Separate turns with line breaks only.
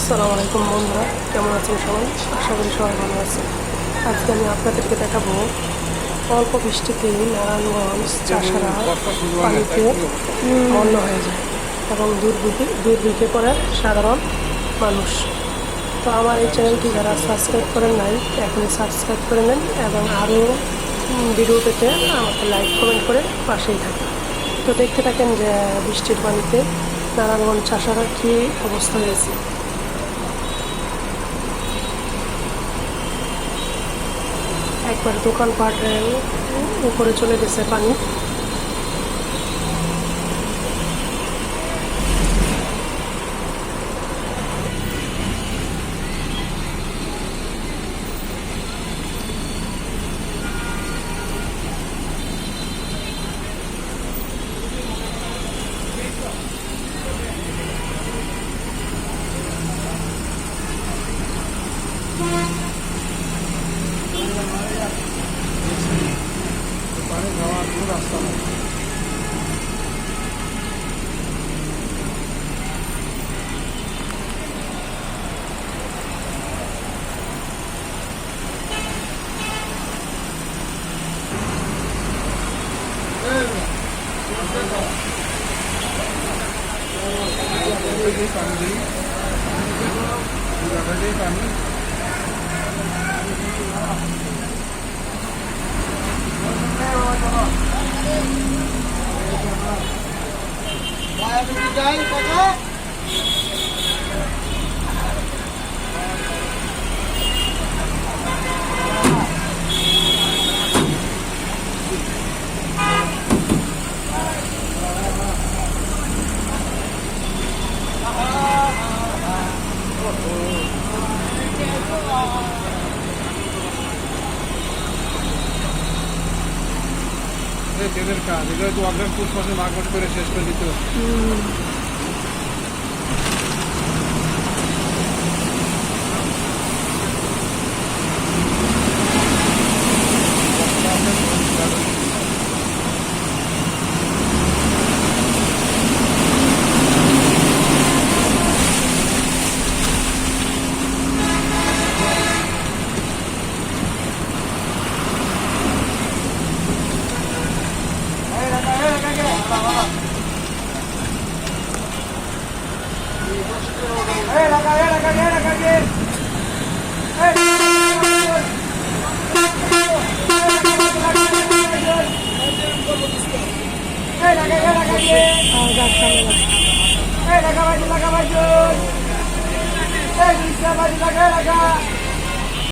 আসসালামু আলাইকুম বন্ধুরা, কেমন আছেন সবাই? আশা করি সবাই ভালো আছেন। আজকে আমি আপনাদেরকে দেখাবো অল্প বৃষ্টিতেই নারায়ণগঞ্জ চাষারা পানিতে মগ্ন হয়ে যায় এবং দুর্ভিক্ষে পড়ে সাধারণ মানুষ। তো আমার এই চ্যানেলটি যারা সাবস্ক্রাইব করেন নাই, এখনই সাবস্ক্রাইব করে নেন এবং আরও ভিডিও পেতে আমাকে লাইক কমেন্ট করে পাশেই থাকেন। তো দেখতে থাকেন যে বৃষ্টির পানিতে নারায়ণগঞ্জ চাষারা কী অবস্থা হয়েছে। একবার দোকানপাটের উপরে চলে গেছে পানি।
পানি যাওয়ার কোনো রাস্তা নেই। পানি এদের কাজ, এগুলো তো অগ্রাম পুষ মাসে মাঘ মাস করে শেষ করে দিতে হবে।
Hey,